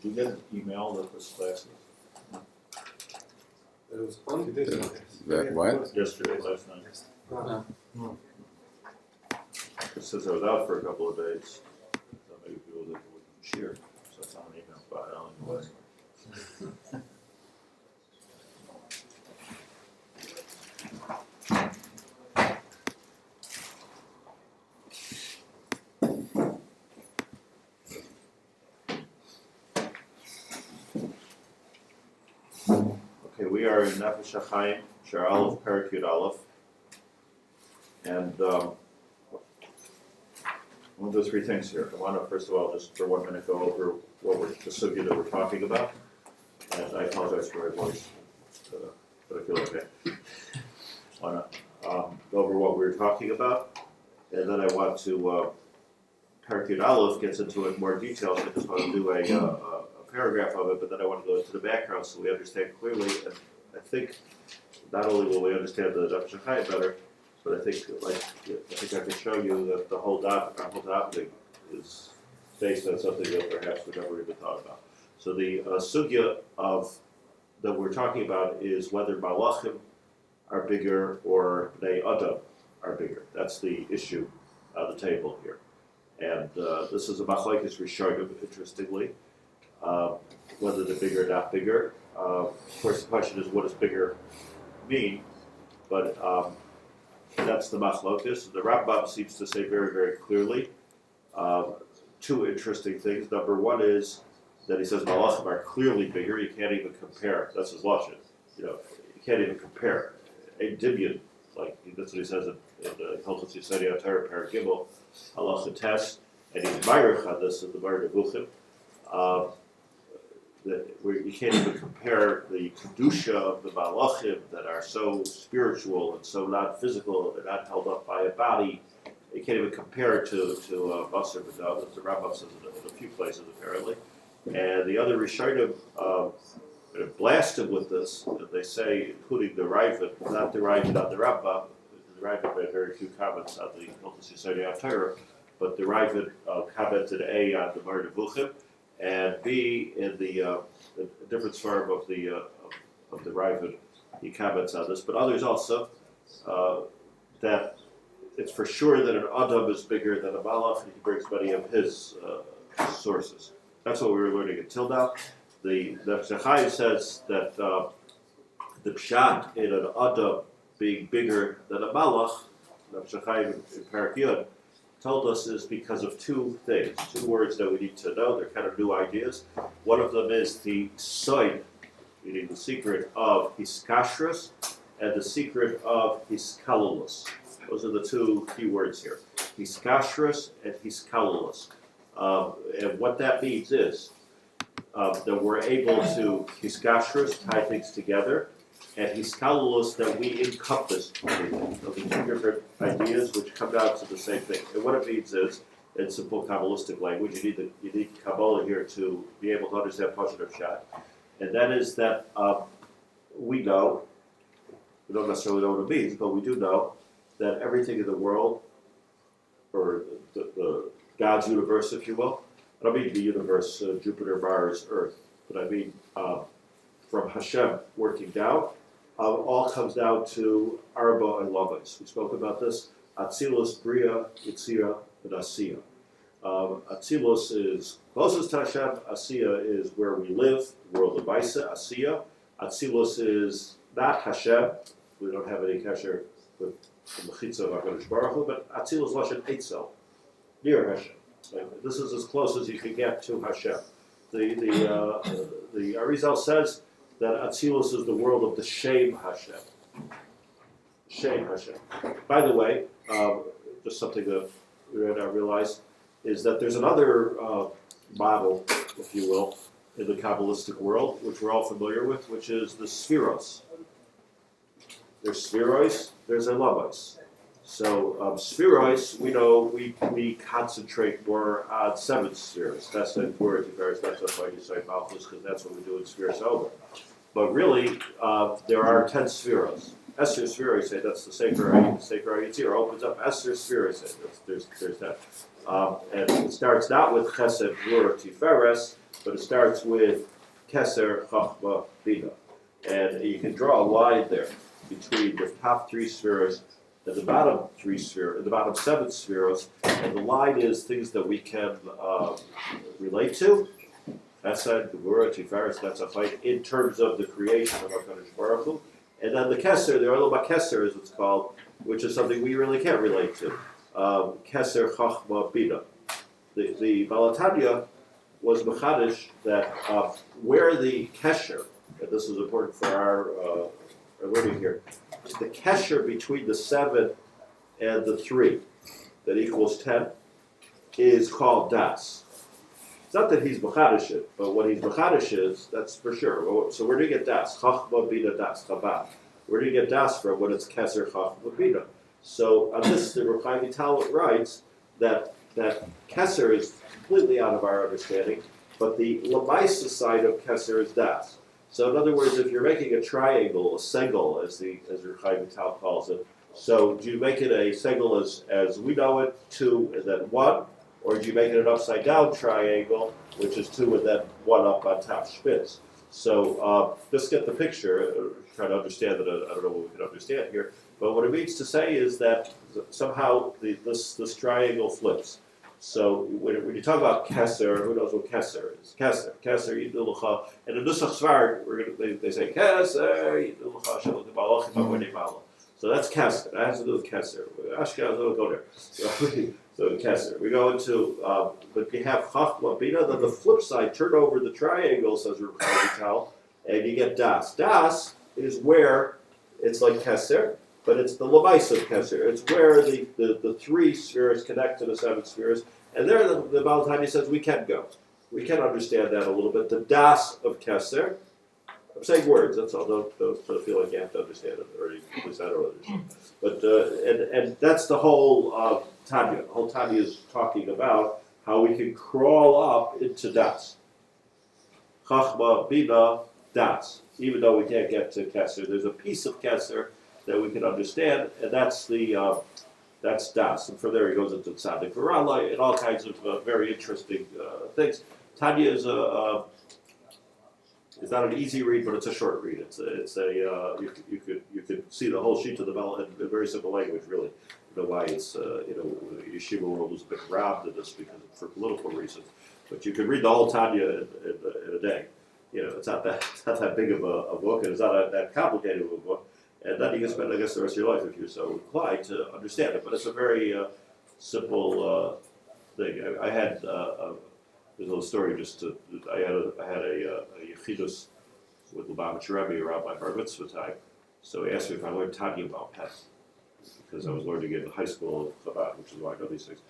you get an email that this class is? It was on 2 days ago. That what? Yesterday, last night. It says I was out for a couple of days. So maybe people that wouldn't cheer. So it's on an email file anyway. Okay, we are in Nefesh HaChaim, Shar Aleph, Perek Yud Aleph. And we'll do three things here. I want to, first of all, just for 1 minute go over the subject that we're talking about. And I apologize for my voice, but I feel okay. I want to go over what we were talking about. And then I want to, Perek Yud Aleph gets into it in more detail, so I just want to do a paragraph of it, but then I want to go into the background so we understand clearly. And I think not only will we understand the Nefesh HaChaim better, but I think I can show you that the whole topic is based on something that perhaps we've never even thought about. So the sugya that we're talking about is whether malachim are bigger or bnei adam are bigger. That's the issue on the table here. And this is a machlokes rishonim, interestingly, whether they're bigger or not bigger. Of course, the question is, what does bigger mean? But that's the machlokes. The Rabbi seems to say very, very clearly two interesting things. Number one is that he says malachim are clearly bigger. You can't even compare. That's his lashon. You can't even compare. A dibyon, like that's what he says in the Hilchos Yisrael Torah Perek Gimel, halacha test, and he's ma'arich on this in the Moreh Nevuchim. You can't even compare the kedusha of the malachim that are so spiritual and so not physical. They're not held up by a body. You can't even compare it to Basar B'Dam, as the Rabbi says in a few places apparently. And the other Rishonim blast him with this. And they say, including the Ravid, not the Ravid on the Rabbi. The Ravid made very few comments on the Hilchos Yisrael Torah, but the Ravid commented A on the Moreh Nevuchim, and B in the difference form of the Ravid, he comments on this, but others also that it's for sure that an Adam is bigger than a Malach, and he brings many of his sources. That's what we were learning until now. The Nefesh HaChaim says that the pshat in an Adam being bigger than a Malach, Nefesh HaChaim in Perek Yud, told us is because of two things, two words that we need to know. They're kind of new ideas. One of them is the soid, meaning the secret of hiskashrus, and the secret of hiskalulus. Those are the two key words here, hiskashrus and hiskalulus. And what that means is that we're able to hiskashrus, tie things together, and hiskalulus, that we encompass everything. Those are two different ideas which come down to the same thing. And what it means is, in simple Kabbalistic language, you need Kabbalah here to be able to understand Pashat Pshat. And that is that we don't necessarily know what it means, but we do know that everything in the world, or the God's universe, if you will, I don't mean the universe, Jupiter, Mars, Earth, but I mean from Hashem working down, all comes down to Arba and Lavos. We spoke about this. Atzilus, Bria, Yitzira, and Asiya. Atzilus is closest to Hashem. Asiya is where we live, world of Maisa, Asiya. Atzilus is not Hashem. We don't have any kasher with the Mechitza of HaKadosh Baruch Hu, but Atzilus Lashon Eitzel, near Hashem. This is as close as you can get to Hashem. The Arizal says that Atzilus is the world of the Shem Hashem. Shem Hashem. By the way, just something that we may not realize is that there's another model, if you will, in the Kabbalistic world, which we're all familiar with, which is the spheros. There's spheros, there's elavos. So spheros, we know we concentrate more on 7 spheres. That's the word, that's why you say Malchus, because that's what we do in spheres over. But really, there are 10 spheros. Esther sphere, say that's the Sefer HaYetzirah opens up Esther sphere, say there's that. And it starts not with Chesed, Gvura, Tiferes, but it starts with Keser, Chachma, Bina. And you can draw a line there between the top three spheres and the bottom three spheres, the bottom seven spheres, and the line is things that we can relate to. Chesed, Gevurah, Tiferes, Netzach, in terms of the creation of HaKadosh Baruch Hu. And then the Keser, the Olam HaKeser is what's called, which is something we really can't relate to. Keser, Chachma, Bina. The Balatanya was Mechadish that where the Kesher, and this is important for our learning here, the Kesher between the 7 and the 3, that equals 10, is called Das. It's not that he's Mechadish it, but what he's Mechadish is, that's for sure. So where do you get Das? Chachma, Bina, Das, Chabad. Where do you get Das from when it's Keser, Chachma, Bina? So on this, the Rabbi Vital writes that Keser is completely out of our understanding, but the Lamaisa side of Keser is Das. So in other words, if you're making a triangle, a segel, as Rabbi Vital calls it, so do you make it a segel as we know it, 2 and then 1, or do you make it an upside down triangle, which is 2 and then 1 up on top, spitz? So just get the picture, try to understand it. I don't know what we can understand here, but what it means to say is that somehow this triangle flips. So when you talk about Keser, who knows what Keser is? Keser, Yidulucha, and in Nusach Svar, they say Keser, Yidulucha, Shalot Balach, Bala. So that's Keser. That has to do with Keser. Ashkenaz don't go there. So Keser. We go into, but you have Chachma Bina. Then the flip side, turn over the triangle, says Rabbi Vital, and you get Das. Das is where it's like Keser, but it's the Lamaisa of Keser. It's where the 3 spheres connect to the 7 spheres. And there the Balatani says we can go. We can understand that a little bit. The Das of Keser, I'm saying words, that's all. Don't feel like you have to understand it, or at least I don't understand. But, and that's the whole Tanya. The whole Tanya is talking about how we can crawl up into Das. Chachma, Bina, Das. Even though we can't get to Keser, there's a piece of Keser that we can understand, and that's that's Das. And from there he goes into Tzaddik Varala and all kinds of very interesting things. Tanya is it's not an easy read, but it's a short read. You could see the whole sheet of the Bell in very simple language, really. You know why it's Yeshiva world was a bit robbed of this because for political reasons. But you could read the whole Tanya in a day. It's not that big of a book, and it's not that complicated of a book. And then you can spend, I guess, the rest of your life if you're so inclined to understand it. But it's a very simple thing. I had there's a little story. I had a yechidus with Lubavitch Rabbi around my bar mitzvah time. So he asked me if I learned Tanya about pet, because I was learning in high school in Chabad, which is why I know these things.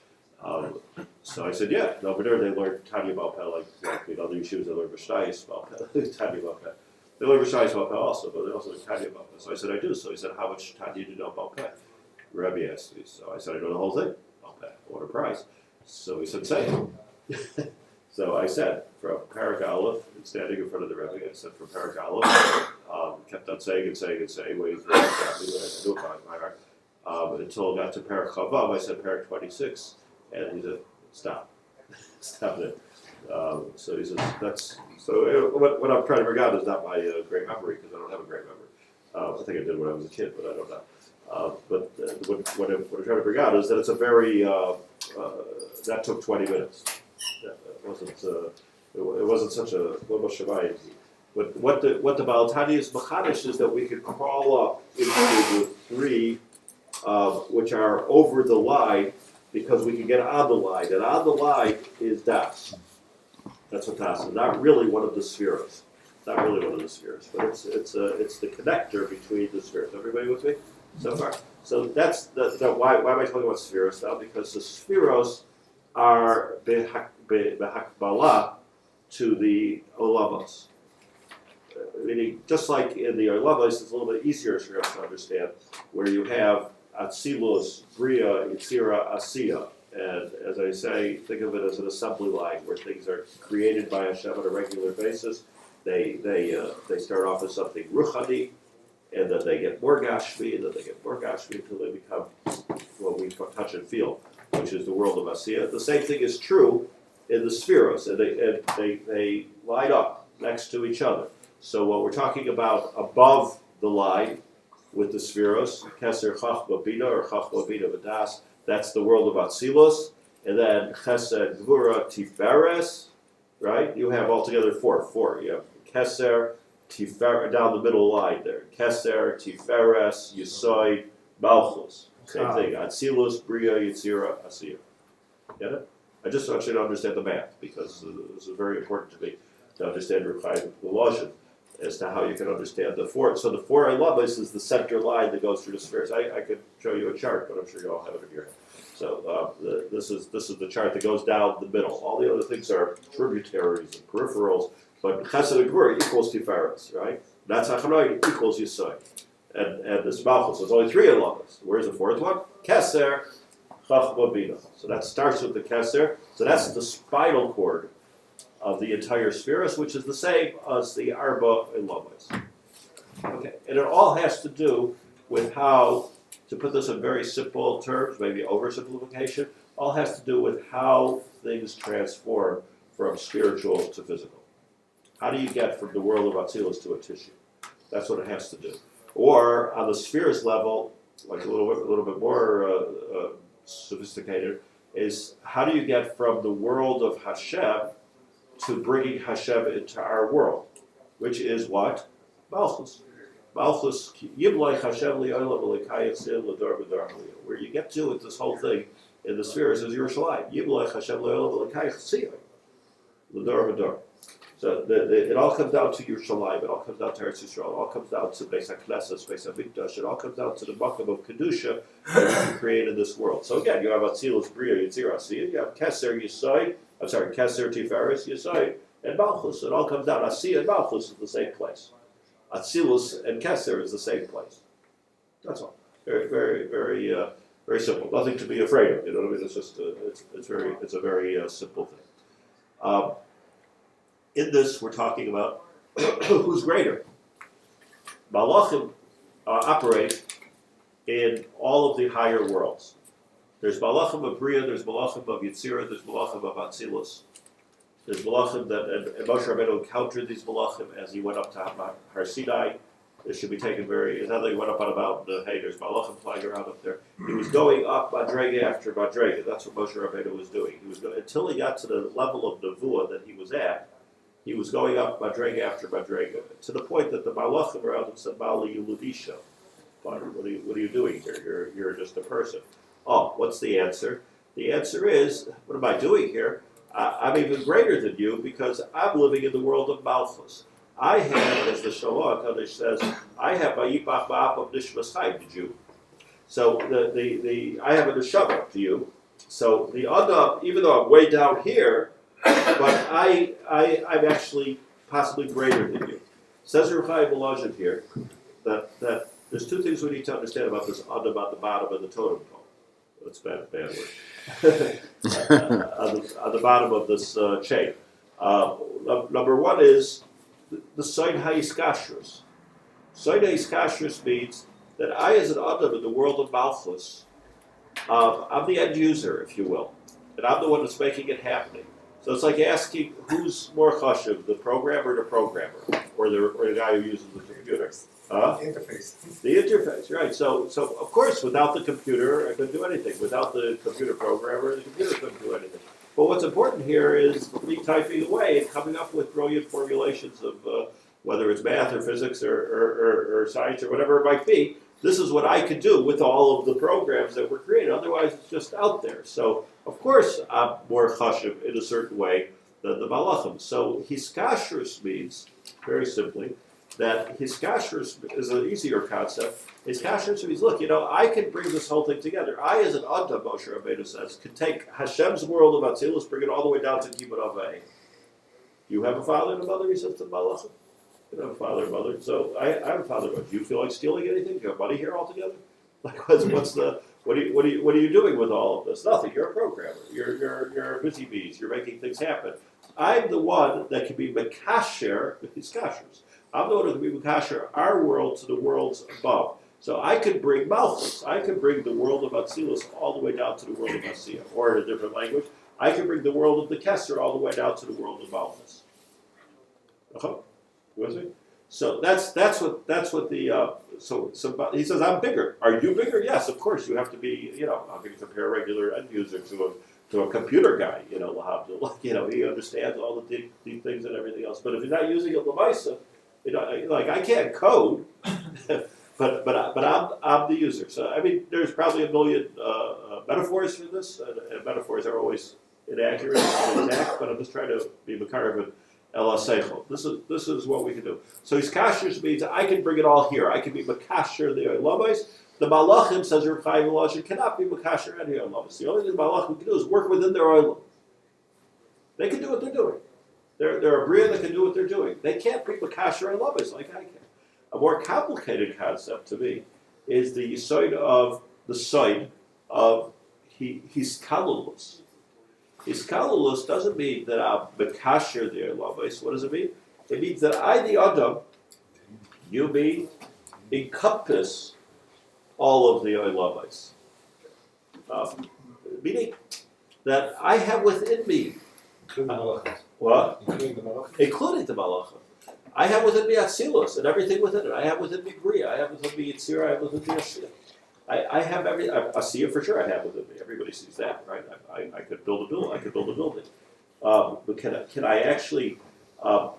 So I said, yeah. And over there they learned Tanya about pet, like in other yeshivas they learn Mishnayos about pet, Tanya about pet. They learn Mishnayos about pet also, but they also learn Tanya about pet. So I said, I do. So he said, how much Tanya do you know about pet? Rabbi asked me. So I said, I know the whole thing about pet. I want a prize. So he said, say it. So I said, from Perek Aleph, standing in front of the Rebbe, I said, from Perek Aleph, kept on saying, waiting for I knew it by heart. Until I got to Perek Chavav, I said Perek 26, and he said, stop. Stop it. So he says, what I'm trying to figure out is not my great memory, because I don't have a great memory. I think I did when I was a kid, but I don't know. But what I'm trying to figure out is that it's a very, that took 20 minutes. It wasn't such a Lomo Shamayim. But what the Balatani is Machadish is that we could crawl up into the 3 which are over the line, because we can get on the line, and on the line is Das. That's what Das is. Not really one of the spheres. Not really one of the spheres, but it's the connector between the spheres. Everybody with me so far? So that's why am I talking about spheres now? Because the spheros are behakbala to the olamos. Meaning, just like in the olamos, it's a little bit easier for us to understand, where you have atzilus, bria, yitzira, asiya. And as I say, think of it as an assembly line where things are created by Hashem on a regular basis. They start off as something ruchani, and then they get more gashmi, and then they get more gashmi until they become what we touch and feel, which is the world of Asiya. The same thing is true in the spheros, and they line up next to each other. So what we're talking about above the line with the spheros, Keser Chachma Bina or Chachma Bina V'das, that's the world of Atzilus, and then Chesed Gvura Tiferes, right? You have altogether four. You have Keser, Tifer, down the middle line there. Keser, Tiferes, Yesod, Malchus. Same thing. Atzilus, Bria, Yitzira, Asir. Get it? I just want you to understand the math because this is very important to me to understand HaChaim Lashon as to how you can understand the four. So the four Ilamas is the center line that goes through the spheres. I could show you a chart, but I'm sure you all have it in your head. So this is the chart that goes down the middle. All the other things are tributaries and peripherals, but Chesed and Gvura equals Tiferes, right? That's Hachanoi equals Yisod. And this Malchus, there's only three Ilamas. Where's the fourth one? Keser, Chachma Bina. So that starts with the Keser. So that's the spinal cord of the entire spheres, which is the same as the Arba Ilamas. Okay, and it all has to do with how, to put this in very simple terms, maybe oversimplification, all has to do with how things transform from spiritual to physical. How do you get from the world of Atzilus to a tissue? That's what it has to do. Or on the spheres level, like a little bit more sophisticated, is how do you get from the world of Hashem to bringing Hashem into our world, which is what? Malchus. Malchus, Yimlech Hashem li'olam v'lekayetzil l'dor v'dor haliyah. Where you get to with this whole thing in the spheres is Yerushalayim. Yimlech Hashem li'olam v'lekayetzil l'dor v'dor. So it all comes down to Yerushalayim, it all comes down to Eretz Yisrael, it all comes down to Beis HaKnesses, Beis HaMikdash, it all comes down to the Makom of Kedusha that you create in this world. So again, you have Atzilus, Bria, Yitzir, Asiyah, you have Keser, Yesod, Keser, Tiferes, Yesod, and Malchus. It all comes down. Asiyah and Malchus is the same place. Atzilus and Keser is the same place. That's all. Very, very, very, very simple. Nothing to be afraid of. You know what I mean? It's just it's a very simple thing. In this, we're talking about who's greater. Malachim operate in all of the higher worlds. There's Malachim of Bria, there's Malachim of Yitzira, there's Malachim of Atzilus. There's Malachim that, and Moshe Rabbeinu encountered these Malachim as he went up to Har Sinai. It should be taken very, as he went up on a mountain, hey, there's Malachim flying around up there. He was going up Madrega after Madrega. That's what Moshe Rabbeinu was doing. He was until he got to the level of Nevuah that he was at, he was going up Madrega after Madrega, to the point that the Malachim around him said, Mali Yuludisha. What are you doing here? You're just a person. Oh, what's the answer? The answer is, what am I doing here? I'm even greater than you because I'm living in the world of Malchus. I have, as the Shalom HaKadosh says, I have a Yipach Ba'ap of Nishmas Chaim to you. So I have a neshama to you. So the Adam, even though I'm way down here, but I'm actually possibly greater than you. Says HaChaim Lashon here that there's two things we need to understand about this Adam on the bottom of the totem pole. That's bad word. on the bottom of this chain. Number one is the Soid HaYiskashrus. Soid HaYiskashrus means that I, as an Adam in the world of Malchus, I'm the end user, if you will, and I'm the one that's making it happening. So it's like asking who's more chashuv, the programmer or the programmer, or the guy who uses the computer. Interface. The interface, right. So of course, without the computer, I couldn't do anything. Without the computer programmer, the computer couldn't do anything. But what's important here is me typing away and coming up with brilliant formulations of whether it's math or physics or science or whatever it might be. This is what I could do with all of the programs that were created. Otherwise, it's just out there. So, of course, I'm more chashuv in a certain way than the malachim. So, hiskashrus means, very simply, that hiskashrus is an easier concept. Hiskashrus means, look, I can bring this whole thing together. I, as an Adam, Moshe Rabbeinu says, can take Hashem's world of Atzilus, bring it all the way down to Kibbut Avei. You have a father and a mother, he says to the malachim. You don't have a father and mother, so I have a father and mother. Do you feel like stealing anything? Do you have money here altogether? Like, what are you doing with all of this? Nothing. You're a programmer. You're a busy bees. You're making things happen. I'm the one that can be Makasher with these kashers. I'm the one who can be Makasher our world to the worlds above. So I could bring Malchus. I could bring the world of Atzilus all the way down to the world of Asiyah. Or in a different language, I can bring the world of the Kesser all the way down to the world of Malchus. Was it? So that's what the so he says, I'm bigger. Are you bigger? Yes, of course. You have to be. How can you compare a regular end user to a computer guy? He understands all the deep things and everything else. But if you're not using it Lamaisa, like I can't code, but I'm the user. So I mean, there's probably a million metaphors for this, and metaphors are always inaccurate and exact. But I'm just trying to be Makar El Aseichel. This is what we can do. So his kasher means I can bring it all here. I can be makasher the Olamais. The Malachim, says Reb Chaim Elisha, cannot be makasher any Olamais. The only thing the Malachim can do is work within their Olam. They can do what they're doing. They're a Bria that can do what they're doing. They can't be makasher Olamais like I can. A more complicated concept to me is the side of his kalulus. Iskalulus doesn't mean that I'm Bekasher the Olamais. What does it mean? It means that I, the Adam, you me, encompass all of the Olamais. Meaning that I have within me. What? Including the Malachim. I have within me Atzilus and everything within it. I have within me Bria. I have within me Yitzira. I have within me Ashia. I have Asiya for sure. I have within me. Everybody sees that, right? I could build a building. I could build a building. But can I actually?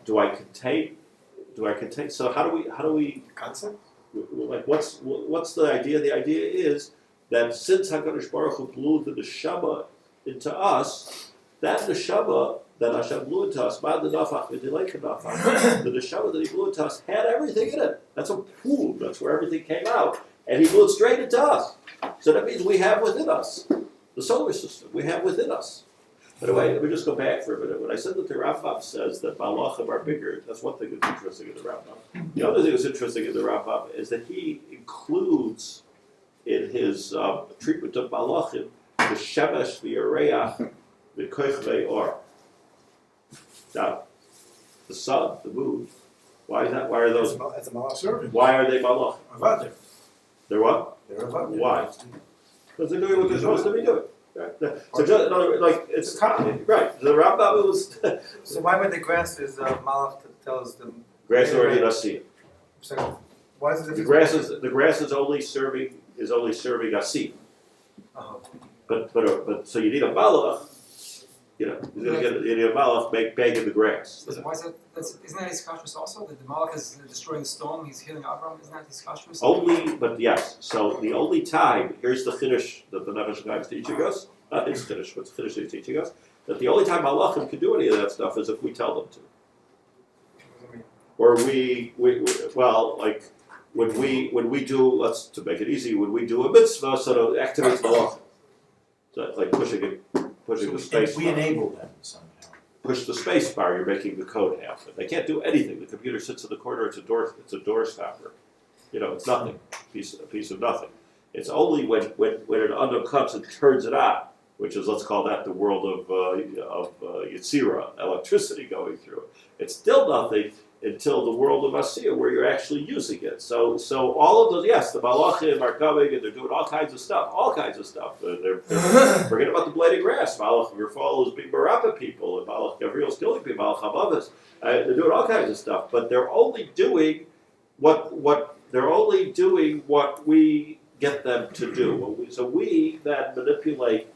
Do I contain? So how do we? Concept. Like what's the idea? The idea is that since Hakadosh Baruch Hu blew the neshama into us, that neshama that Hashem blew into us, the neshama that He blew into us had everything in it. That's a pool. That's where everything came out. And He blew it straight into us. So that means we have within us the solar system. We have within us. By the way, let me just go back for a minute. When I said that the Rambam says that Malachim are bigger, that's one thing that's interesting in the Rambam. The other thing that's interesting in the Rambam is that he includes in his treatment of Malachim the Shemesh, the Yareach, the Koich Ve'or. Now, the sun, the moon. Why is that? Why are those? It's a malach serving. Why are they Malachim? Avadim. They're what? They're avadim. Why? Because they're doing what they're supposed to be doing. Right. So just, in other words, like it's right. The Rambam was. So why would the grass is malach that tells them? Grass is already Asiya. So why is it The grass is only serving Asiya. Uh-huh. But so you need a malach. You're gonna you need a malach banging the grass. So why is that? Isn't that his kashrus also? That the malach is destroying the storm, he's healing Avram. Isn't that his kashrus? Only, but yes. So the only time, here's the chiddush that the Nefesh is teaching us. Not his chiddush, but the chiddush he's teaching us. That the only time malachim can do any of that stuff is if we tell them to. Or we like when we do, to make it easy, when we do a mitzvah, so it activates malachim. So it's like pushing the space bar. We enable them somehow. Push the space bar, you're making the code happen. They can't do anything. The computer sits in the corner, it's a door stopper. It's nothing. A piece of nothing. It's only when an unknown comes and turns it on, which is, let's call that the world of Yitzira, electricity going through it. It's still nothing until the world of Asiya, where you're actually using it. So all of those, yes, the Malachim are coming and they're doing all kinds of stuff. They're forget about the blade of grass. Malach Yerfal is being Barapa people, and Malach Gabriel is killing people. Malach Hamavas, they're doing all kinds of stuff, but they're only doing what we get them to do. So we then manipulate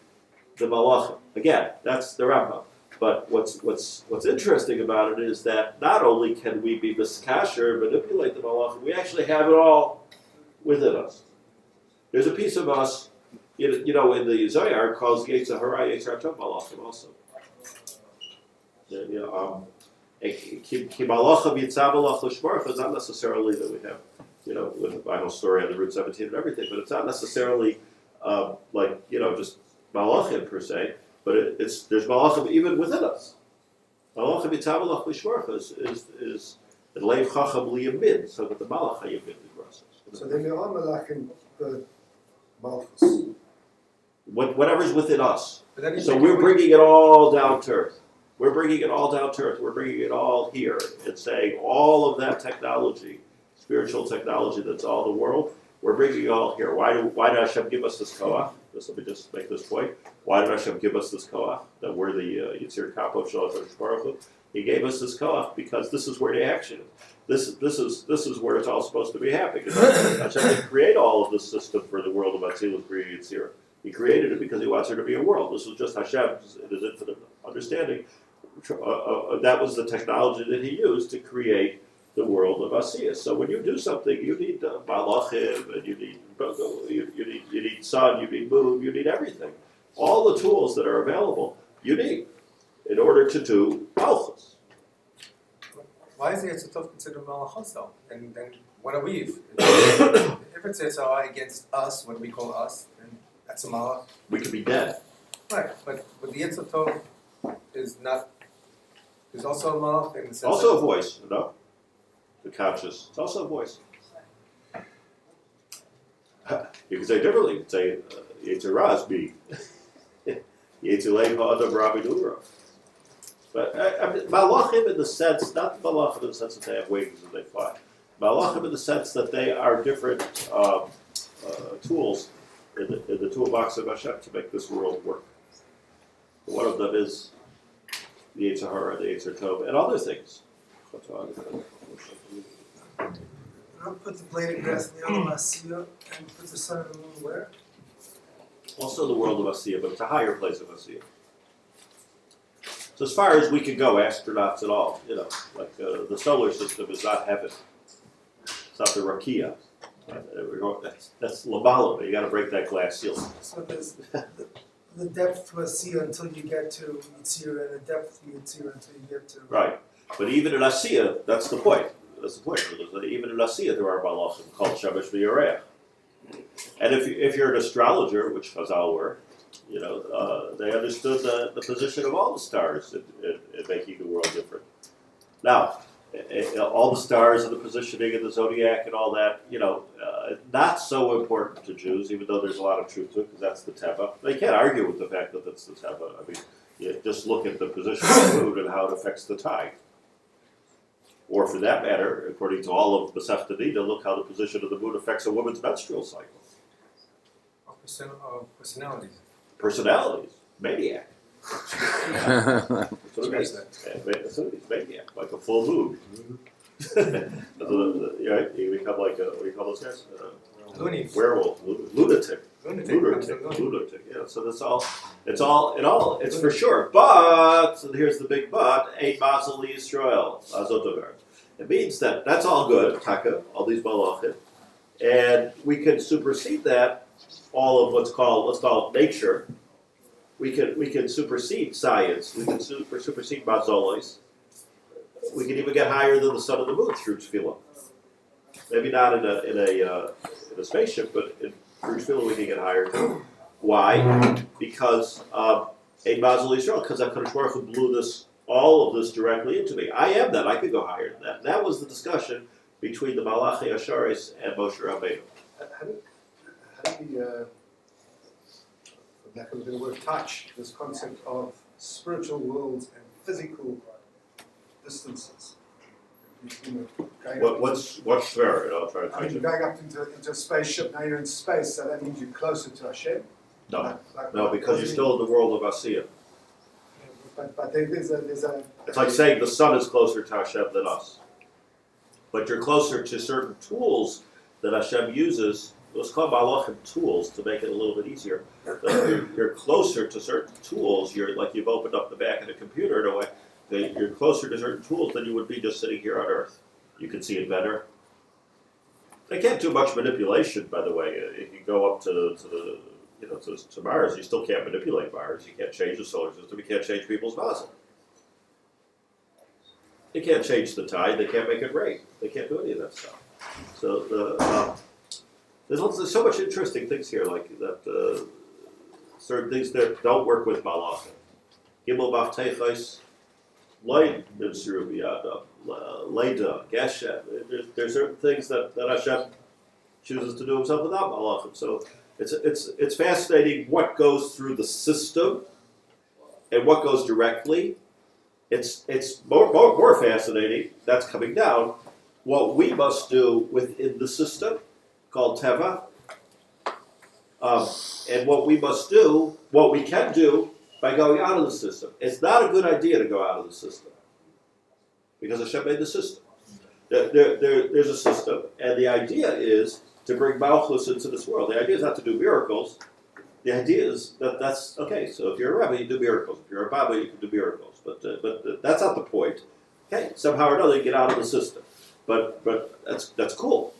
the Malachim. Again, that's the Rambam. But what's interesting about it is that not only can we be miskasher, manipulate the malachim, we actually have it all within us. There's a piece of us, in the Zohar calls Yetzer Hara Yetzer Tov malachim also. Ki malachim yitzah malach l'shmarach is not necessarily that we have, with the Bible story on the Route 17 and everything, but it's not necessarily just malachim per se. But there's malachim even within us. Malachim yitamalach lishmarcha is leiv chacham liyamin, so that the malach hayamin the process. So then there are malachim the malchus. Whatever's within us. So we're bringing it all down to earth. We're bringing it all down to earth. We're bringing it all here and saying all of that technology, spiritual technology that's all the world, we're bringing it all here. Why did Hashem give us this koach? let me just make this point. Why did Hashem give us this koach? That we're the Yitzir Kapo Shalosh Baruch Hu? He gave us this koach because this is where the action is. This is where it's all supposed to be happening. Hashem didn't create all of this system for the world of Atzilus B'Riyah Yitzira. He created it because he wants there to be a world. This was just Hashem's, in his infinite understanding. That was the technology that he used to create the world of Asiyah. So when you do something, you need Malachim, and you need sun, you need moon, you need everything. All the tools that are available, you need in order to do Malchus. Why is the Yetzer Tov considered Malachos though? Then what are we? If it's Yetzer against us, what do we call us? Then that's a Malach. We could be dead. Right, but the Yetzer Tov is also a Malach in the sense Also a voice, no? The conscious. It's also a voice. You can say differently. You can say Yetzirah is me. Yetzilei ha'adam Rabbi Nura. But Malachim in the sense, not Malachim in the sense that they have wings and they fly. Malachim in the sense that they are different tools in the toolbox of Hashem to make this world work. One of them is the Yetzer Hara, the Yetzer Tov, and other things. I'll put the blade of grass in the other Asiya and put the sun and the moon where? Also the world of Asiyah, but it's a higher place of Asiyah. So as far as we can go, astronauts and all, like the solar system is not heaven. It's not the Rakia. That's Lamala. You got to break that glass ceiling. So there's the depth to Asiya until you get to Yitzira, and the depth to Yitzira until you get to... Right. But even in Asiyah, that's the point. That's the point. Even in Asiyah, there are malachim called Shemesh v'Yareach. And if you're an astrologer, which Chazal were, they understood the position of all the stars in making the world different. Now, all the stars and the positioning and the zodiac and all that, not so important to Jews, even though there's a lot of truth to it, because that's the teva. They can't argue with the fact that that's the teva. I mean, you just look at the position of the moon and how it affects the tide. Or for that matter, according to all of Masechta Nida, look how the position of the moon affects a woman's menstrual cycle. personalities. Personalities, maniac. That's what it means. That's what it means, maniac, like a full moon. You become like what do you call those guys? Loonies. Werewolf, lunatic. Lunatic. Yeah, so it's for sure. But here's the big but: Ein mazel Yisrael azotover. It means that's all good, taka, all these malachim, and we can supersede that. All of let's call nature. We can supersede science. We can supersede mazolis. We can even get higher than the sun and the moon through tefillah. Maybe not in a spaceship, but through tefillah we can get higher too. Why? Because Ein Mazel Yisrael, because HaKadosh Baruch Hu blew all of this directly into me. I am that. I could go higher than that. And that was the discussion between the Malachi Asharis and Moshe Rabbeinu. How do we, for lack of a better word, touch this concept of spiritual worlds and physical distances? What's fair? I'll try to touch it. Going up into a spaceship, now you're in space, so that means you're closer to Hashem? No, because you're still in the world of Asiyah. But there's a... It's like saying the sun is closer to Hashem than us. But you're closer to certain tools that Hashem uses. Let's call malachim tools to make it a little bit easier. You're closer to certain tools. You're like you've opened up the back of the computer in a way. You're closer to certain tools than you would be just sitting here on Earth. You can see it better. They can't do much manipulation, by the way. If you go up to Mars, you still can't manipulate Mars. You can't change the solar system. You can't change people's nozzle. They can't change the tide. They can't make it rain. They can't do any of that stuff. So there's so much interesting things here, like that. Certain things that don't work with malachim. Gimel bafteichos. Light Leda, Geshem. There's certain things that Hashem chooses to do himself without malachim. So it's fascinating what goes through the system and what goes directly. It's more fascinating, that's coming down, what we must do within the system called Teva, And what we must do, what we can do by going out of the system. It's not a good idea to go out of the system because Hashem made the system. There's a system, and the idea is to bring Malchus into this world. The idea is not to do miracles. The idea is that's okay. So if you're a Rabbi, you do miracles. If you're a Baba, you can do miracles. But that's not the point. Okay, somehow or another, you get out of the system. But that's cool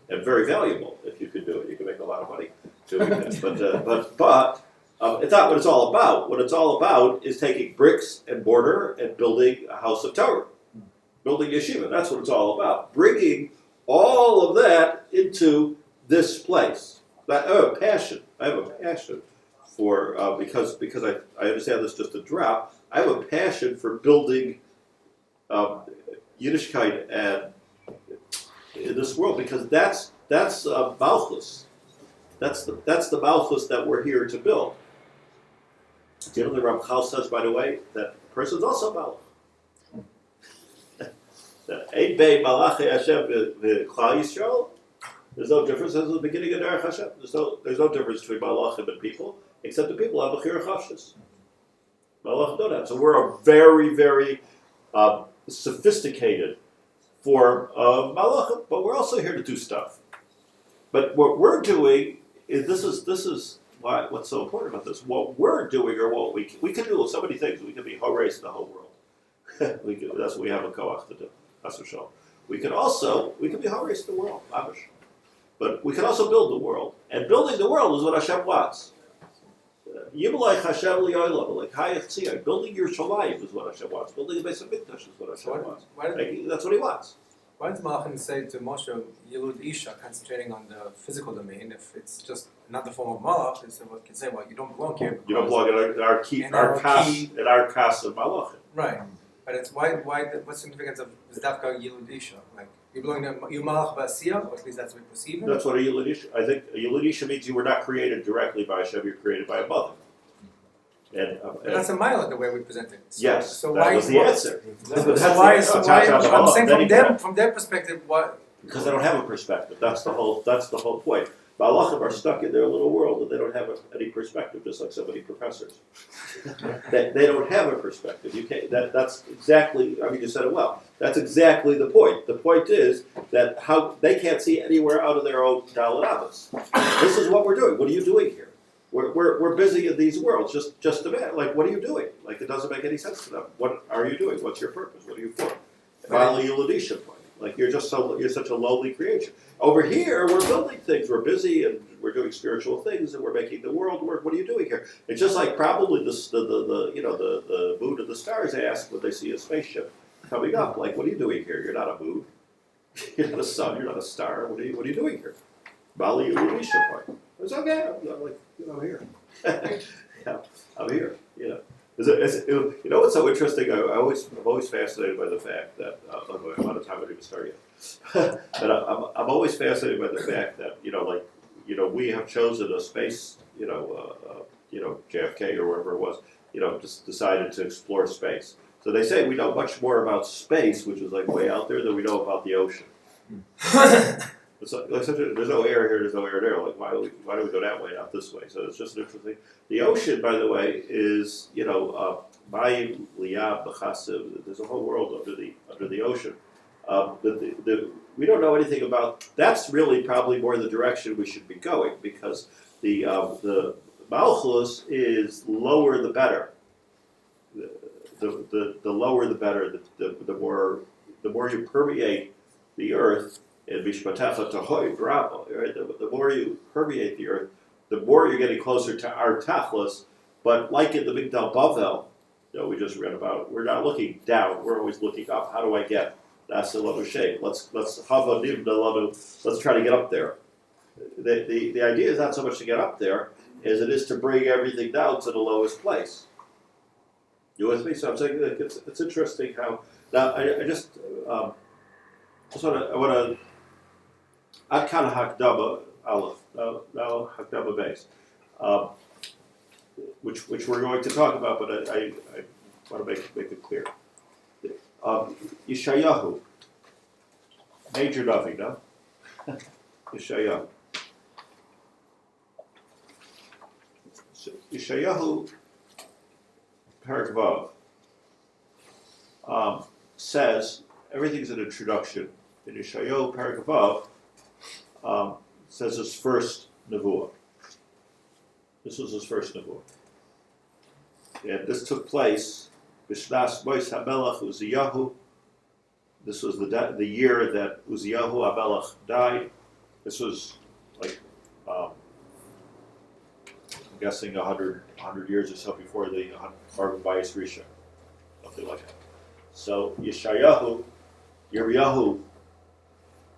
and very valuable if you could do it. You can make a lot of money doing that. But it's not what it's all about. What it's all about is taking bricks and mortar and building a house of Torah, building yeshiva. That's what it's all about. Bringing all of that into this place. I have a passion. I have a passion for because I understand this just a drop. I have a passion for building Yiddishkeit and in this world because that's Malchus. That's the Malchus that we're here to build. Do you know the Ramchal says, by the way, that the person's also Malach. Ein bei Malachi Hashem v'Klal Yisrael. There's no difference as the beginning of Derech Hashem. There's no difference between Malachim and people, except the people have Bechira Chavshis. Malachim don't have. So we're a very, very sophisticated form of Malachim, but we're also here to do stuff. But what we're doing is this is what's so important about this. What we're doing, or what we can do so many things. We can be Horeis in the whole world. That's what we have a koach to do. That's for sure. We can be Horeis in the world, Abish. But we can also build the world, and building the world is what Hashem wants. Yimalei Hashem li'olam, like Hayach building your Shalayim is what Hashem wants. Building the Beis Hamikdash is what Hashem wants. That's what He wants. Why did Malachim say to Moshe, Yilud Isha, concentrating on the physical domain? If it's just not the form of Malach, they can say, well, you don't belong here. You don't belong in our key, in our kas of Malachim. Right, but it's what's the significance of Zdavka Yilud Isha? Like you belong to you Malach Ba'asiyah, or at least that's what we perceive. That's what a Yilud Isha. I think a Yilud Isha means you were not created directly by Hashem. You're created by a mother. And that's a mile the way we present it. Yes, so that why was the answer. why I'm saying from their perspective, what? Because they don't have a perspective. That's the whole point. Malachim are stuck in their little world and they don't have any perspective, just like so many professors. they don't have a perspective. You can't. That's exactly. I mean, you said it well. That's exactly the point. The point is that how they can't see anywhere out of their own Dalit. This is what we're doing. What are you doing here? We're busy in these worlds, just a bit. Like, what are you doing? Like, it doesn't make any sense to them. What are you doing? What's your purpose? What are you for? Finally, Yuladisha point. Like, you're such a lowly creation. Over here, we're building things. We're busy and we're doing spiritual things and we're making the world work. What are you doing here? It's just like probably the moon and the stars ask when they see a spaceship coming up. Like, what are you doing here? You're not a moon. You're not a sun. You're not a star. What are you doing here? Bali Yuladisha point. It's okay. I'm here. Yeah, I'm here. You know what's so interesting? I'm always fascinated by the fact that I'm out of time. I didn't even start yet. But I'm always fascinated by the fact that we have chosen a space. JFK or wherever it was. Just decided to explore space. So they say we know much more about space, which is like way out there, than we know about the ocean. It's like there's no air here, there's no air there. Like why do we go that way, not this way? So it's just interesting. The ocean, by the way, is Mayim Liyab B'Chasiv. There's a whole world under the ocean. We don't know anything about. That's really probably more the direction we should be going because the Malchus is lower the better. The lower the better. The more you permeate the earth. And Bishmatacha Tahoy Bravo, right? The more you permeate the earth, the more you're getting closer to our Tachlis. But like in the Migdal Bavel, we just read about, we're not looking down, we're always looking up. How do I get Nasilanu shape? Let's try to get up there. The idea is not so much to get up there as it is to bring everything down to the lowest place. You with me? So I'm saying that it's interesting how now I want to Ad Kan Hakdama Aleph, now Hakdama base, which we're going to talk about, but I want to make it clear. Yeshayahu, major nothing, no? Yeshayahu. So Yeshayahu, Perek Vav, says everything's an introduction. In Yeshayahu, Perek Vav, says his first nevuah. This was his first nevuah, and this took place B'shnas Mois HaMelech Uziyahu. This was the year that Uziyahu HaMelech died. This was like I'm guessing 100 years or so before the Harvard Bias Risha, something like that. So Yirmiyahu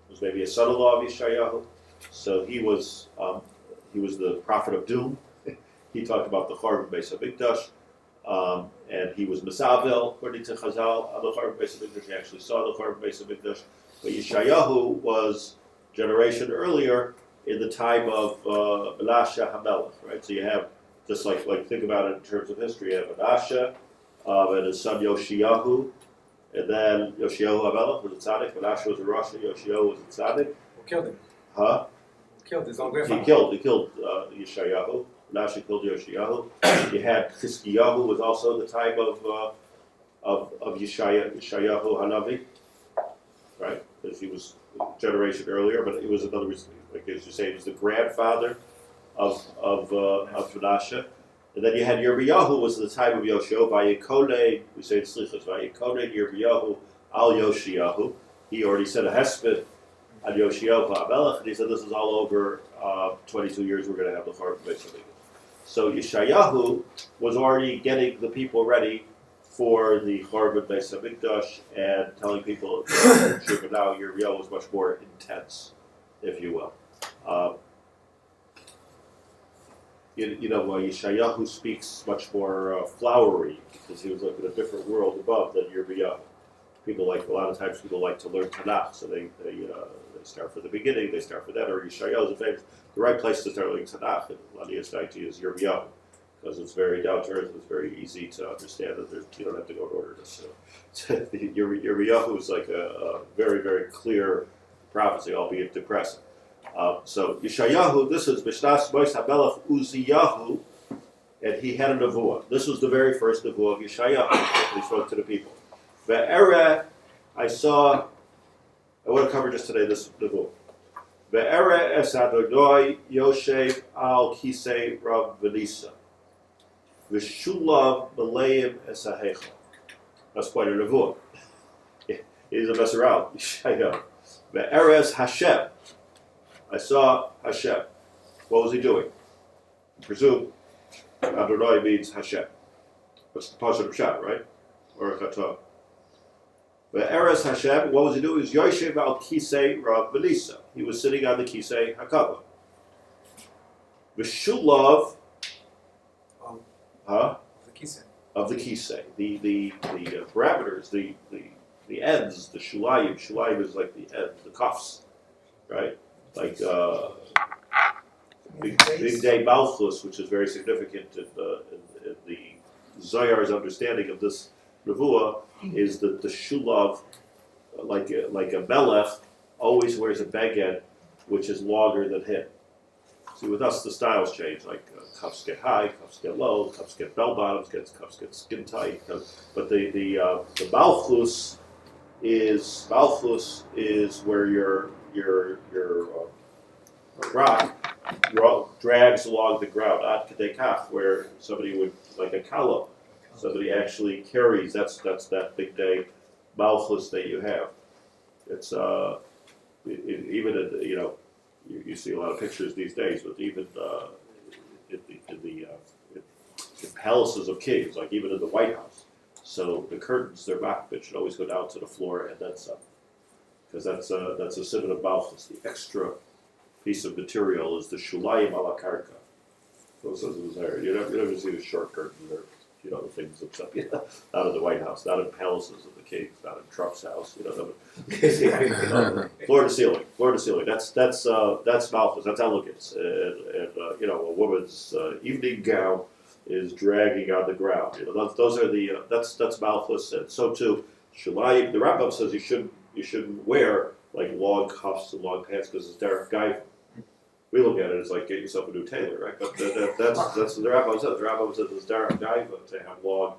was maybe a son-in-law of Yeshayahu. So he was the prophet of doom. He talked about the Harvard Beis HaMikdash, and he was Misavel, according to Chazal, on the Harvard Beis HaMikdash. He actually saw the Harvard Beis HaMikdash. But Yeshayahu was generation earlier in the time of Menashe HaMelech, right? So you have, just like think about it in terms of history, you have Menashe and his son Yoshiyahu, and then Yoshiyahu HaMelech was a tzaddik, Menashe was a Rasha, Yoshiyahu was a tzaddik. Who killed him? Huh? Killed his own He grandfather. killed Yeshayahu. Menashe killed Yoshiyahu. You had Chizkiyahu was also the time of Yeshayahu Hanavi, right? Because he was a generation earlier, but it was another reason. Like as you say, he was the grandfather of Menashe. And then you had Yirmiyahu was the time of Yoshiyahu. Vayikone, we say in Slichas, Vayikone Yirmiyahu al Yoshiyahu. He already said a hesped on Yoshiyahu HaMelech, and he said this is all over 22 years we're going to have the Harvard Beis HaMikdash. So Yeshayahu was already getting the people ready for the Harvard Beis HaMikdash and telling people, but now Yirmiyahu was much more intense, if you will. Yeshayahu speaks much more flowery because he was like in a different world above than Yirmiyahu. A lot of times people like to learn Tanakh, so they start from the beginning, they start from that, or Yeshayahu is famous. The right place to start learning Tanakh in Lanius 90 is Yirmiyahu, because it's very down to earth, it's very easy to understand that you don't have to go in order. So Yirmiyahu is like a very, very clear prophecy, albeit depressing. So Yeshayahu, this is B'shnas Mois HaMelech Uziyahu, and he had a nevuah. This was the very first nevuah of Yeshayahu. He spoke to the people. Ve'ere, I want to cover just today this nevuah. Ve'ere es Adonai Yoshev al Kisei Rav Venisa. V'shulav Maleim es Ha'hechel. That's quite a nevuah. He's a mess around. Yeshayahu. Ve'ere es Hashem. I saw Hashem. What was he doing? I presume Adonai means Hashem. That's the positive shot, right? Or Chatah. But Eres Hashem, what was he doing? He was Yoshev al Kisei Rav Venisa. He was sitting on the Kisei HaKavod. V'shulav, The Kisei. of the Kisei. The parameters, the ends, the Shulayim. Shulayim is like the ends, the cuffs, right? Like Big Day Malchus, which is very significant in the Zayar's understanding of this nevuah, is that the shulav, like a melech, always wears a beged which is longer than him. See, with us the styles change. Like cuffs get high, cuffs get low, cuffs get bell bottoms, cuffs get skin tight. But the malchus is where your rock drags along the ground, ad kadei kach, where somebody would, like a column, somebody actually carries. That's that big day malchus that you have. It's even you see a lot of pictures these days, but even in palaces of kings, like even in the White House. So the curtains, their makbid, should always go down to the floor and then some, because that's a symbol of malchus. The extra piece of material is the shulayim ala karka. Those are there. You never see the short curtains or the things that's up. Not in the White House, not in palaces of the kings, not in Trump's house. Floor to ceiling. That's malchus. That's elegance. And a woman's evening gown is dragging on the ground. Those are the that's malchus, and so too shulayim. The Rabbi says you shouldn't wear like long cuffs and long pants because it's derech guy. We look at it as like get yourself a new tailor, right? But that's what the rabbi said. The rabbi said this dark guy, but they have long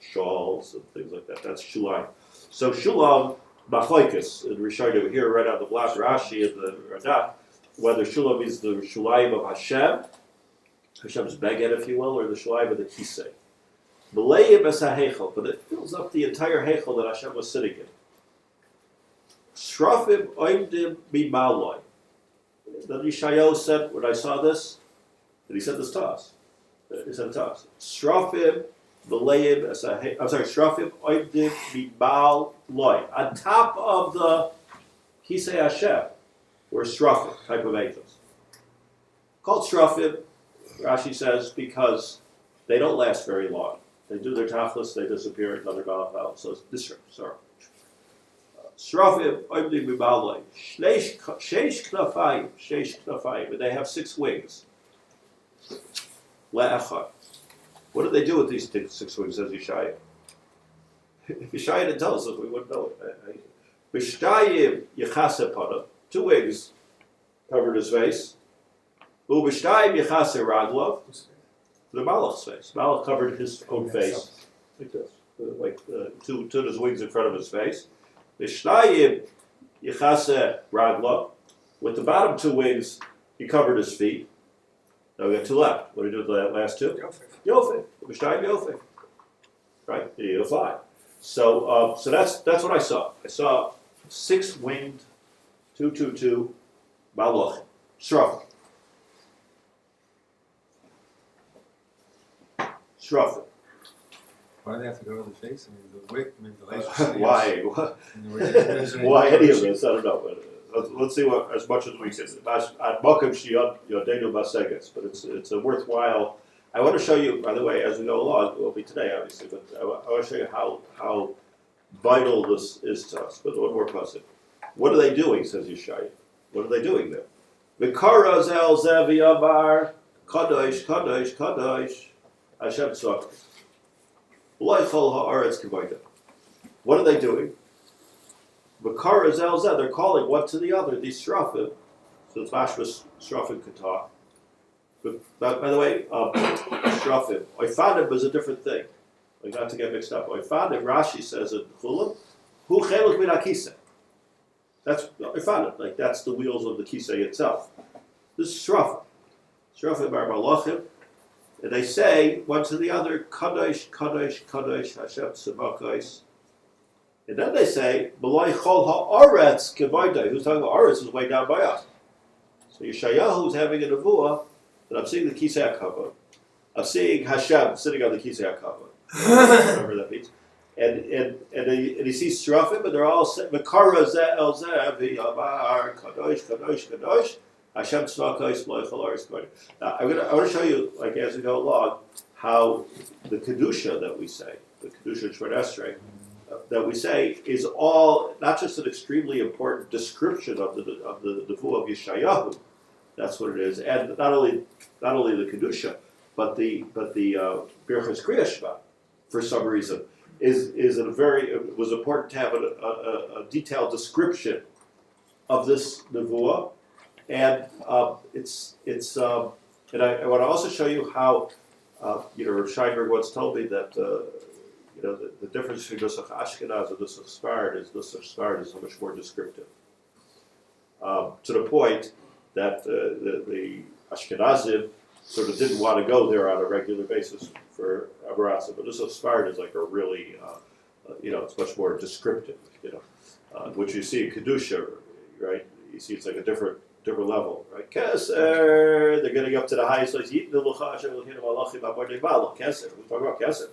shawls and things like that. That's shulam. So shulam machlokes in Rishonim here, right on the block, Rashi and the Radak, whether shulam is the shulayim of Hashem's beged, if you will, or the shulayim of the kisei. Malayim es ha'hechel, but it fills up the entire hechel that Hashem was sitting in. Shrafim oimdim mimaloi. Then Yeshayahu said, when I saw this, and he said this to us. He said it to us. Shrafim malayim es ha'hechel. I'm sorry, Shrafim oimdim mimaloi. On top of the kisei Hashem were Shrafim, type of angels. Called Shrafim, Rashi says, because they don't last very long. They do their tachlis, they disappear, another malachal. So it's this, sorry. Shrafim, oimdim mimaloi. Sheish knafayim, and they have 6 wings. Le'echad. What do they do with these 6 wings, says Yeshaya? If Yeshaya didn't tell us this, we wouldn't know it. B'shtayim yechase panav, 2 wings covered his face. U'b'shtayim yechase raglov, the Malach's face. Malach covered his own face, like this, two of his wings in front of his face. B'shtayim yechase raglov, with the bottom 2 wings, he covered his feet. Now we got 2 left. What do we do with the last 2? Yofeh. B'shtayim Yofeh. Right? He'll fly. So that's what I saw. I saw 6 winged, 222 malach, shrafim. Shrafim. Why do they have to go to the face? I mean, the wick, I mean, the laser. Why? Why any of this? I don't know. Let's see what as much as we can. But it's a worthwhile. I want to show you, by the way, as we go along. It will be today, obviously, but I want to show you how vital this is to us. But one more question: what are they doing? Says Yeshaya. What are they doing there? V'kara zel zevi amar kadosh kadosh kadosh Hashem tzvakos. What are they doing? They're calling one to the other, these shrafim. So it's mashmas shrafim katah. But by the way, shrafim. Oifanim is a different thing. Like not to get mixed up. Oifanim, Rashi says in Chulam, hu cheluk min hakisei. That's oifanim. Like that's the wheels of the kisei itself. This is shrafim. Shrafim are malachim. And they say one to the other, Kadosh, Kadosh, Kadosh, Hashem Tzvakos. And then they say, B'lai chol ha'aretz kevoidai. Who's talking about Aretz is way down by us. So Yeshayahu is having a nevuah that I'm seeing the Kisei HaKavod. I'm seeing Hashem sitting on the Kisei HaKavod. Whatever that means. And he sees Shrafim, and they're all saying, Mekara zeh el zeh v'yamar, Kadosh, Kadosh, Kadosh. Hashem tzvakos loichal aretz kodesh. Now, I want to show you, like as we go along, how the kedusha that we say, the kedusha Shemona Esrei, that we say is all not just an extremely important description of the nevuah of Yeshayahu. That's what it is, and not only the kedusha, but the Birchas Kriya Shema, for some reason, is it was important to have a detailed description of this nevuah. And and I want to also show you how Scheinberg once told me that the difference between Nusach Ashkenaz and Nusach Sfard is so much more descriptive. To the point that the Ashkenazim sort of didn't want to go there on a regular basis for Abarasa, but Nusach Sfard is like a really it's much more descriptive. Which you see in Kedusha, right? You see it's like a different level, right? Keser, they're getting up to the highest place. Keser, we're talking about Keser.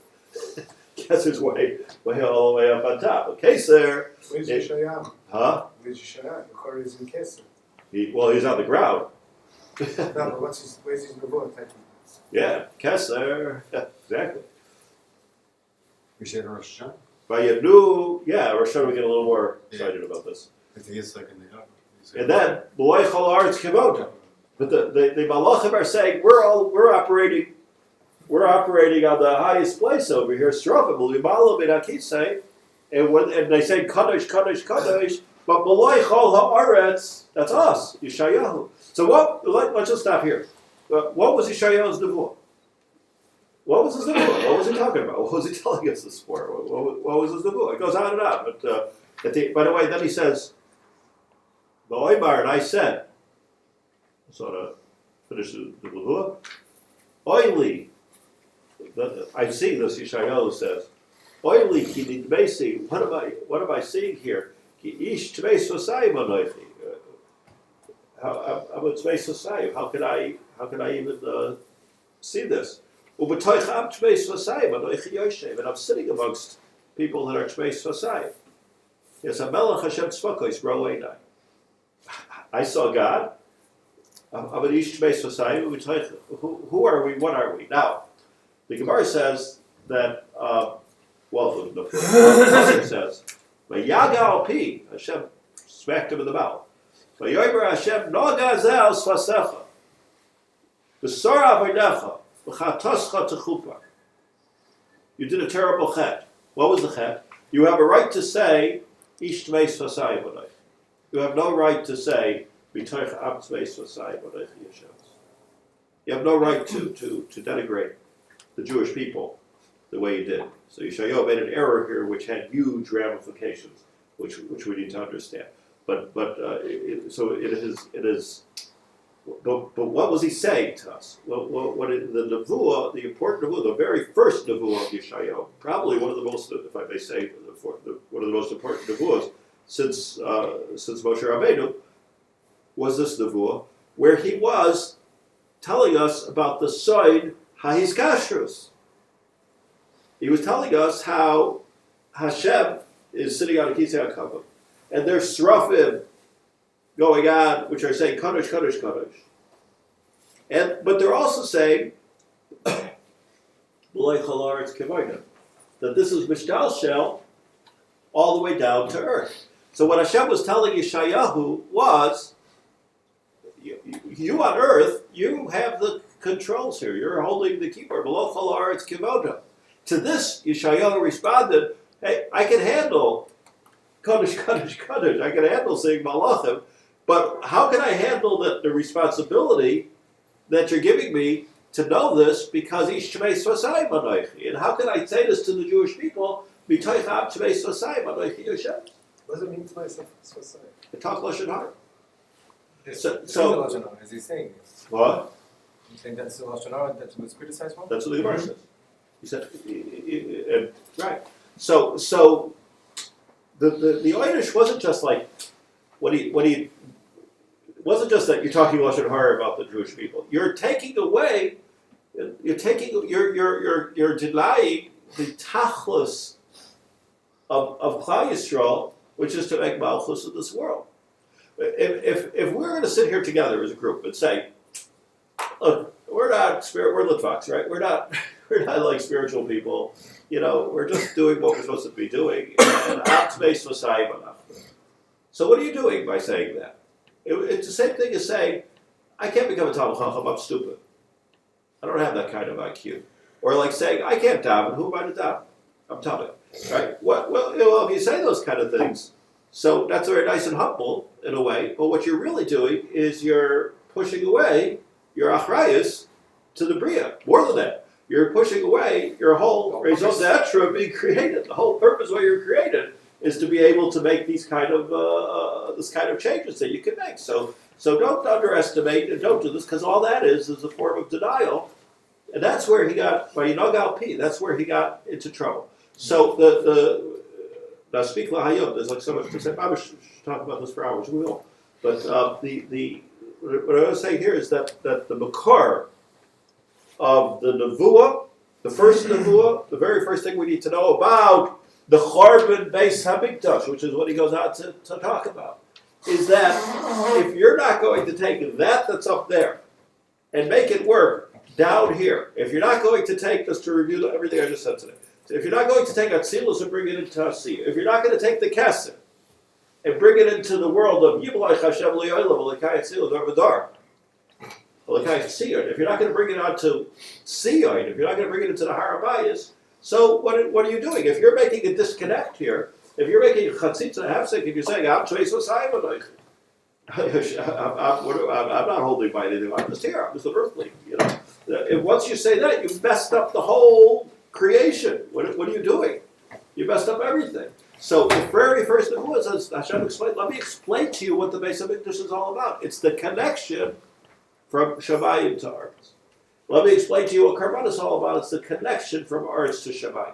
Keser's way all the way up on top. But Keser, where's Yeshayam? Huh? Where's Yeshayam? The car is in Keser. He's on the ground. No, but where's his nevuah? Yeah, Keser. Yeah, exactly. We say Rosh Hashanah. Rosh Hashanah we get a little more excited about this. I think it's like in the upper. And then B'loi chol haaretz kivota. But the malachim are saying we're operating on the highest place over here. Strofim, and they say Kadosh, Kadosh, Kadosh. But Malay Chol Haaretz, that's us, Yeshayahu. So let's just stop here. What was Yeshayahu's nevuah? What was his nevuah? What was he talking about? What was he telling us this for? What was his nevuah? It goes on and on. But by the way, then he says, Ba'oimar, and I said, sort of finish the nevuah. Oily. I see this. Yeshayahu says, "Oily ki nidmesi." What am I seeing here? Ki ish tmeis v'sayim anoichi. I'm a tmeis v'sayim. How can I even see this? Ubetoich am tmeis v'sayim anoichi yoshev, and I'm sitting amongst people that are tmeis v'sayim. Yes, Hamelach Hashem tzvakos ro einai. I saw God. I'm an ish tmeis v'sayim. Who are we? What are we now? The Gemara says that, the Pasuk says, "Vayagal pi," Hashem smacked him in the mouth. "Vayomer Hashem noga zel svasecha, v'sor avodecha, v'chatoscha techupa." You did a terrible chet. What was the chet? You have a right to say, "Ish tmeis v'sayim v'nei." You have no right to say, "B'toich am tmeis v'sayim v'nei Hashem." You have no right to denigrate the Jewish people the way he did. So Yeshayahu made an error here which had huge ramifications, which we need to understand. But what was he saying to us? Well, the nevuah, the important nevuah, the very first nevuah of Yeshayahu, probably one of the most, if I may say, one of the most important nevuahs since Moshe Rabbeinu, was this nevuah, where he was telling us about the side Hahiskashrus. He was telling us how Hashem is sitting on a Kisei HaKavod, and there's Srafim going on, which are saying Kadosh, Kadosh, Kadosh. But they're also saying that this is Mishtal Shel all the way down to earth. So what Hashem was telling Yeshayahu was, you on earth, you have the controls here. You're holding the keyboard. Below Chol Haaretz Kivoda. To this, Yeshayahu responded, "Hey, I can handle Kadosh, Kadosh, Kadosh. I can handle saying Malachim, but how can I handle the responsibility that you're giving me to know this? Because Ish Tmeis Vasayim Anoichi. And how can I say this to the Jewish people? B'toich am Tmeis Vasayim Anoichi Yoshem." What does it mean to myself? I talk Lashon Hara. So, as he's saying, What? you think that's the Lashon Hara that was criticized for? That's what the Gemara says. He said, right. So the Einish wasn't just like what he wasn't just that you're talking Lashon Hara about the Jewish people. You're taking away, you're denying the tachlis of Klal Yisrael, which is to make malchus of this world. If we're going to sit here together as a group and say, look, we're Litvaks, right? We're not like spiritual people. We're just doing what we're supposed to be doing. So what are you doing by saying that? It's the same thing as saying, I can't become a Talmid Chacham, I'm stupid. I don't have that kind of IQ. Or like saying, I can't daven, who am I to daven? I'm Talmid, right? Well, if you say those kind of things, so that's very nice and humble in a way, but what you're really doing is you're pushing away your achrayus to the Bria. More than that, you're pushing away your whole raison d'etre being created. The whole purpose why you're created is to be able to make these kind of changes that you can make. So don't underestimate and don't do this, because all that is a form of denial, and that's where he got that's where he got into trouble. So now speak lahayom. There's like so much to say. I should talk about this for hours. We will. But what I was saying here is that the makar of the nevuah, the first nevuah, the very first thing we need to know about the Chorban Beis Hamikdash, which is what he goes out to talk about, is that if you're not going to take that's up there and make it work down here, if you're not going to take, just to review everything I just said today, if you're not going to take Atzilus and bring it into Asiyah, if you're not going to take the Kesed and bring it into the world of Yiblach Hashem Li'olam L'Kai Atzilus Arvadar, L'Kai Tziyun, if you're not going to bring it onto Sion, if you're not going to bring it into the Harabayas, so what are you doing? If you're making a disconnect here, If you're making a chatzitza hefsek and you're saying, I'm not holding by anything, I'm just here, I'm just an earthly, you know. And once you say that, you've messed up the whole creation. What are you doing? You messed up everything. So the very first nevuah says, Hashem explain. Let me explain to you what the Beis Hamikdash is all about. It's the connection from Shamayim to Eretz. Let me explain to you what Karban is all about. It's the connection from Eretz to Shamayim.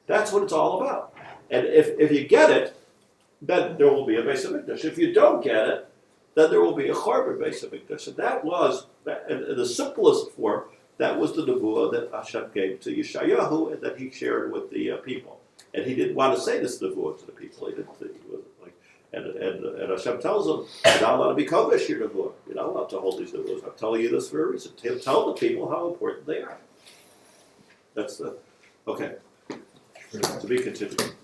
That's what it's all about. And if you get it, then there will be a Beis Hamikdash. If you don't get it, then there will be a Chorban Beis Hamikdash. And that was, in the simplest form, that was the nevuah that Hashem gave to Yeshayahu and that he shared with the people. And he didn't want to say this nevuah to the people. He didn't think he was like, and Hashem tells him, you're not allowed to be kodesh your nevuah. You're not allowed to hold these nevuahs. I'm telling you this for a reason. Tell the people how important they are. That's the, okay. To be continued.